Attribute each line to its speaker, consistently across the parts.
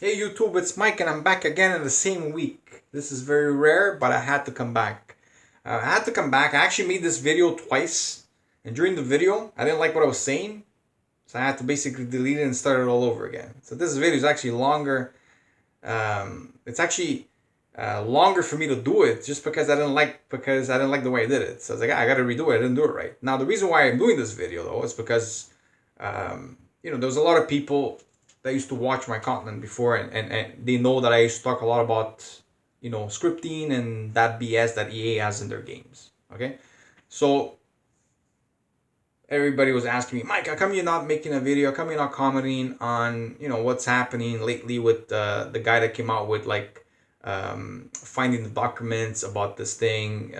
Speaker 1: Hey YouTube, it's Mike and I'm back again in the same week. This is very rare, but I had to come back. I actually made this video twice, and during the video, I didn't like what I was saying, so I had to basically delete it and start it all over again. So this video is actually longer. It's actually longer for me to do it just because I didn't like the way I did it. So I was like, I gotta redo it. I didn't do it right. Now the reason why I'm doing this video though is because there was a lot of people that used to watch my content before, and they know that I used to talk a lot about scripting and that BS that EA has in their games. Okay, so everybody was asking me, Mike, how come you're not making a video? How come you're not commenting on what's happening lately with the guy that came out with like finding the documents about this thing,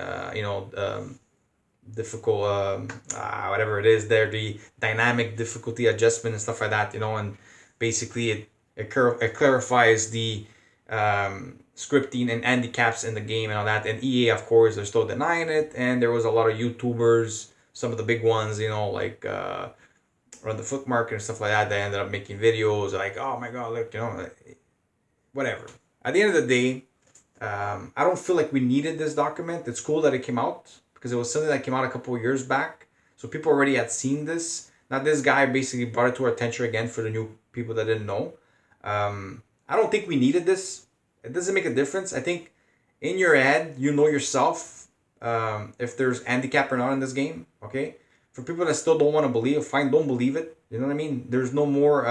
Speaker 1: difficult, whatever it is there, the dynamic difficulty adjustment and stuff like that, and basically it clarifies the scripting and handicaps in the game and all that. And EA, of course, they're still denying it. And there was a lot of YouTubers, some of the big ones, like Run the Foot Market and stuff like that. They ended up making videos like, oh my god, look, whatever. At the end of the day, I don't feel like we needed this document. It's cool that it came out because it was something that came out a couple of years back. So people already had seen this. Now this guy basically brought it to our attention again for the new people that didn't know. I don't think we needed this. It doesn't make a difference. I think in your head, you know yourself if there's handicap or not in this game. Okay, for people that still don't want to believe, fine, don't believe it. You know what I mean? There's no more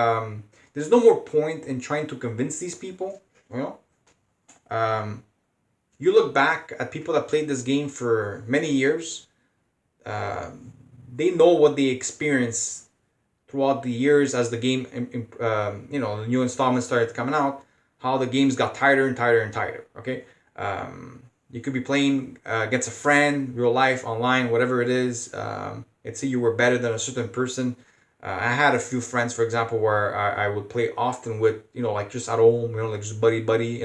Speaker 1: point in trying to convince these people. You know, you look back at people that played this game for many years. Uh, they know what they experienced throughout the years as the game, the new installments started coming out, how the games got tighter and tighter and tighter. Okay, you could be playing against a friend, real life, online, whatever it is. Let's say you were better than a certain person. I had a few friends, for example, where I would play often with, like just at home, like just buddy,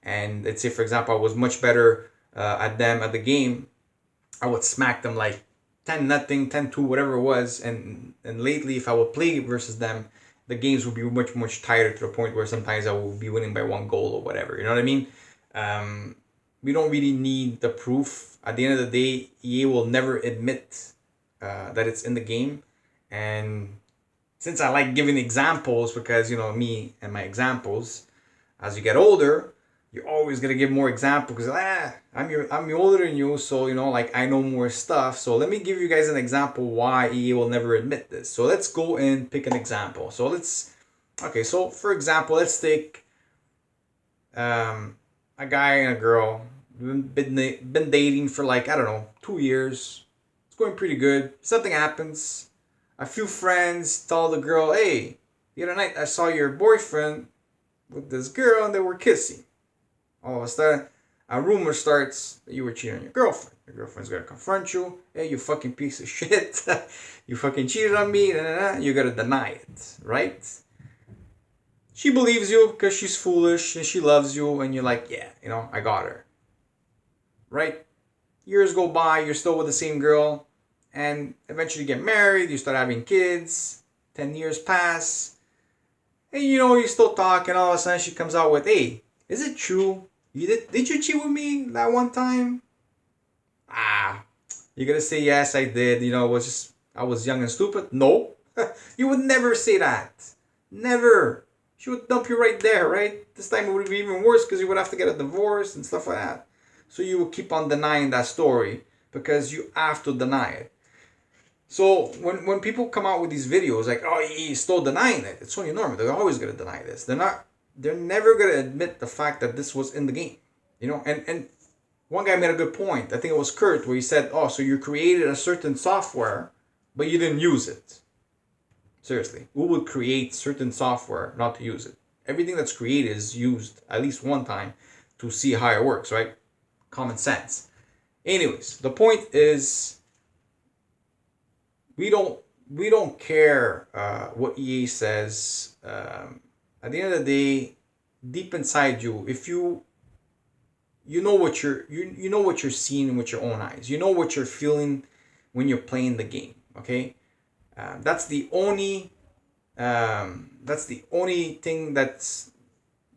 Speaker 1: and let's say, for example, I was much better at them at the game. I would smack them like 10-0, 10-2, whatever it was. And lately, if I would play versus them, the games would be much, much tighter to the point where sometimes I would be winning by one goal or whatever. You know what I mean? We don't really need the proof. At the end of the day, EA will never admit that it's in the game. And since I like giving examples, because, me and my examples, as you get older, you're always gonna give more examples because I'm older than you, so like I know more stuff. So let me give you guys an example why EA will never admit this. So let's go and pick an example. So for example, let's take a guy and a girl been dating for like, I don't know, 2 years. It's going pretty good. Something happens. A few friends tell the girl, hey, the other night I saw your boyfriend with this girl and they were kissing. All of a sudden, a rumor starts that you were cheating on your girlfriend. Your girlfriend's gonna confront you. Hey, you fucking piece of shit. You fucking cheated on me. You gotta deny it, right? She believes you because she's foolish and she loves you, and you're like, yeah, I got her. Right? Years go by, you're still with the same girl, and eventually you get married, you start having kids, 10 years pass, and you still talk, and all of a sudden she comes out with, hey, is it true? Did you cheat with me that one time? You're gonna say yes, I did. I was young and stupid. No, you would never say that. Never. She would dump you right there, right? This time it would be even worse because you would have to get a divorce and stuff like that. So you will keep on denying that story because you have to deny it. So when people come out with these videos like, oh, he's still denying it, it's only normal. They're always gonna deny this. They're never gonna admit the fact that this was in the game. And one guy made a good point. I think it was Kurt, where he said, oh, so you created a certain software, but you didn't use it. Seriously, who would create certain software not to use it? Everything that's created is used at least one time to see how it works, right? Common sense. Anyways, the point is, we don't care what EA says. At the end of the day, deep inside you, if you know what you know what you're seeing with your own eyes. You know what you're feeling when you're playing the game. Okay, that's the only thing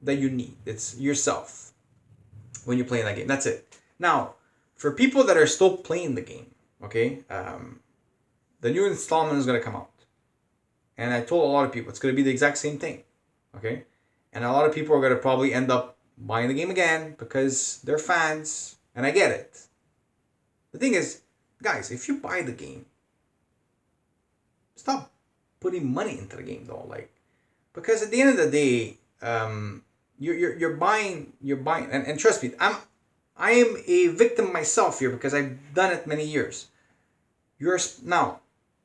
Speaker 1: that you need. It's yourself when you're playing that game. That's it. Now, for people that are still playing the game, okay, the new installment is gonna come out, and I told a lot of people it's gonna be the exact same thing, okay, and a lot of people are gonna probably end up buying the game again because they're fans, and I get it. The thing is, guys, if you buy the game, stop putting money into the game though, like, because at the end of the day, you're buying, and trust me, I am a victim myself here because I've done it many years. Now,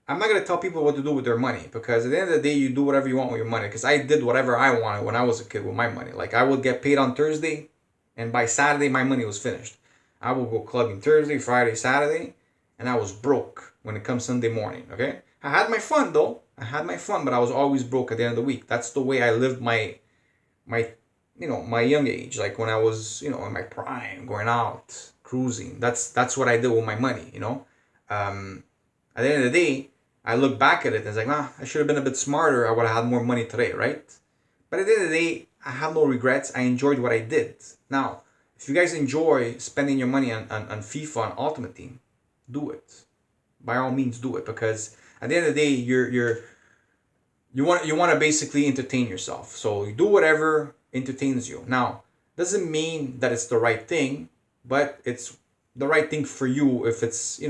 Speaker 1: I'm not gonna tell people what to do with their money because at the end of the day, you do whatever you want with your money. Because I did whatever I wanted when I was a kid with my money. Like I would get paid on Thursday, and by Saturday my money was finished. I would go clubbing Thursday, Friday, Saturday, and I was broke when it comes Sunday morning. Okay, I had my fun though. I had my fun, but I was always broke at the end of the week. That's the way I lived my my young age. Like when I was in my prime, going out cruising. That's what I did with my money. Um, at the end of the day, I look back at it and it's like, I should have been a bit smarter. I would have had more money today, right? But at the end of the day, I have no regrets. I enjoyed what I did. Now, if you guys enjoy spending your money on FIFA and Ultimate Team, do it. By all means, do it because at the end of the day, you want to basically entertain yourself. So you do whatever entertains you. Now, doesn't mean that it's the right thing, but it's the right thing for you if it's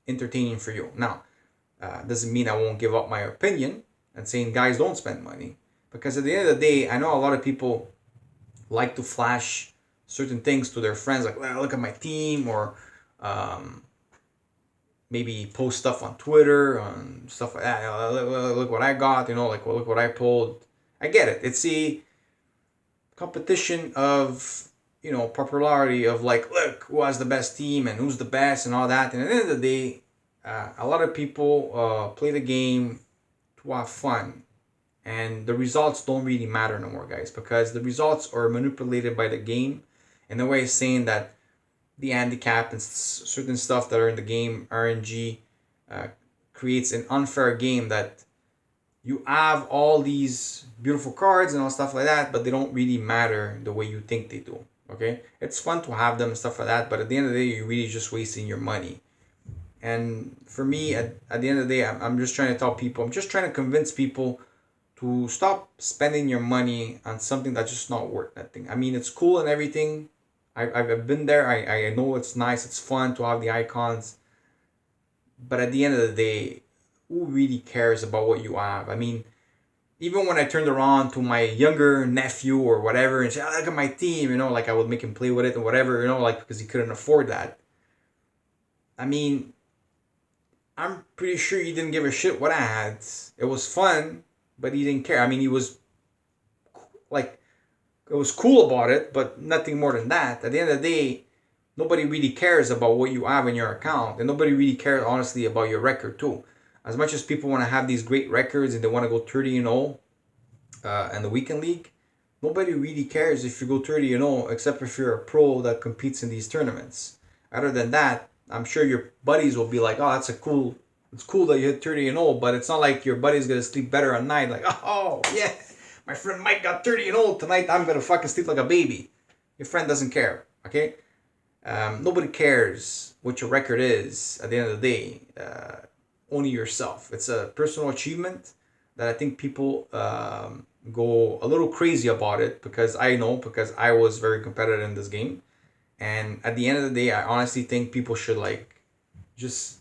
Speaker 1: entertaining for you. Now, doesn't mean I won't give up my opinion and saying guys don't spend money because at the end of the day, I know a lot of people like to flash certain things to their friends, like look at my team, or maybe post stuff on Twitter and stuff like that. Look what I got, like look what I pulled. I get it. It's a competition of popularity of like look who has the best team and who's the best and all that. And at the end of the day, a lot of people play the game to have fun, and the results don't really matter no more, guys, because the results are manipulated by the game, and the way of saying that the handicap and certain stuff that are in the game, RNG, creates an unfair game that you have all these beautiful cards and all stuff like that, but they don't really matter the way you think they do. Okay, it's fun to have them and stuff like that, but at the end of the day, you're really just wasting your money. And for me, at the end of the day, I'm just trying to tell people, I'm just trying to convince people to stop spending your money on something that's just not worth nothing. I mean, it's cool and everything. I've been there. I know it's nice. It's fun to have the icons. But at the end of the day, who really cares about what you have? I mean, even when I turned around to my younger nephew or whatever and said, look at my team, like I would make him play with it and whatever, like because he couldn't afford that. I mean, I'm pretty sure he didn't give a shit what I had. It was fun, but he didn't care. I mean, he was like, it was cool about it, but nothing more than that. At the end of the day, nobody really cares about what you have in your account, and nobody really cares, honestly, about your record too. As much as people want to have these great records and they want to go 30-0 in the weekend league, nobody really cares if you go 30-0 except if you're a pro that competes in these tournaments. Other than that, I'm sure your buddies will be like, oh, it's cool that you hit 30-0, but it's not like your buddy's gonna sleep better at night. Like, oh yeah, my friend Mike got 30-0 tonight. I'm gonna fucking sleep like a baby. Your friend doesn't care. Okay, nobody cares what your record is at the end of the day. Only yourself. It's a personal achievement that I think people go a little crazy about it because I was very competitive in this game. And at the end of the day, I honestly think people should just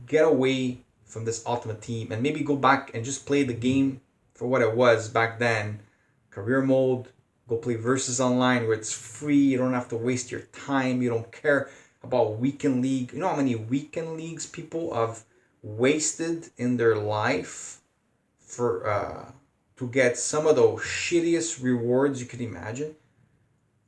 Speaker 1: get away from this Ultimate Team and maybe go back and just play the game for what it was back then. Career mode, go play versus online where it's free. You don't have to waste your time. You don't care about weekend league. You know how many weekend leagues people have wasted in their life for to get some of those shittiest rewards you could imagine?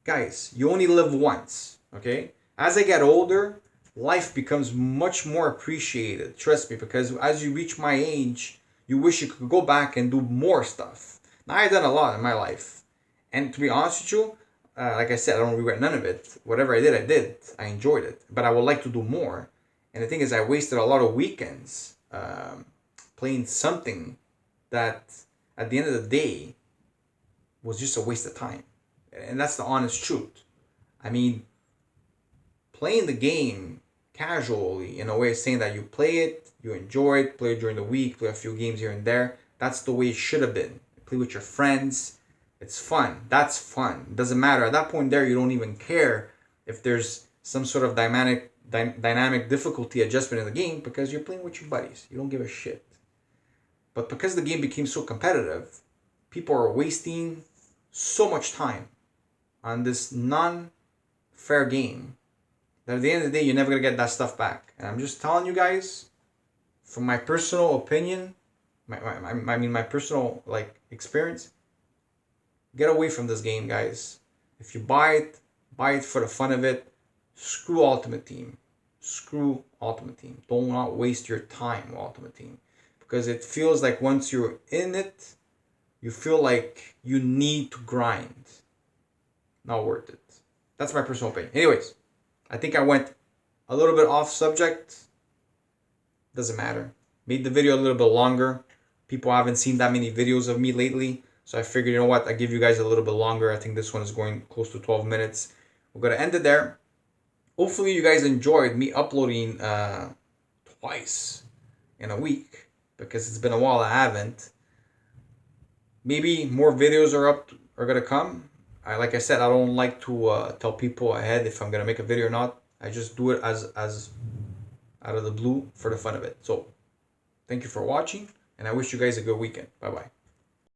Speaker 1: Guys, you only live once, okay? As I get older, life becomes much more appreciated. Trust me, because as you reach my age, you wish you could go back and do more stuff. Now, I've done a lot in my life. And to be honest with you, like I said, I don't regret none of it. Whatever I did, I did. I enjoyed it. But I would like to do more. And the thing is, I wasted a lot of weekends playing something that, at the end of the day, was just a waste of time. And that's the honest truth. I mean, playing the game casually in a way, saying that you play it, you enjoy it, play it during the week, play a few games here and there. That's the way it should have been. Play with your friends. It's fun. That's fun. It doesn't matter. At that point there, you don't even care if there's some sort of dynamic difficulty adjustment in the game because you're playing with your buddies. You don't give a shit. But because the game became so competitive, people are wasting so much time on this non-fair game that at the end of the day, you're never going to get that stuff back. And I'm just telling you guys, from my personal opinion, my personal experience, get away from this game, guys. If you buy it for the fun of it. Screw Ultimate Team. Screw Ultimate Team. Do not waste your time with Ultimate Team. Because it feels like once you're in it, you feel like you need to grind. Not worth it. That's my personal opinion. Anyways, I think I went a little bit off subject. Doesn't matter. Made the video a little bit longer. People haven't seen that many videos of me lately. So I figured, you know what? I give you guys a little bit longer. I think this one is going close to 12 minutes. We're going to end it there. Hopefully you guys enjoyed me uploading twice in a week. Because it's been a while I haven't. Maybe more videos are going to come. Like I said, I don't like to tell people ahead if I'm going to make a video or not. I just do it as out of the blue for the fun of it. So, thank you for watching, and I wish you guys a good weekend. Bye-bye.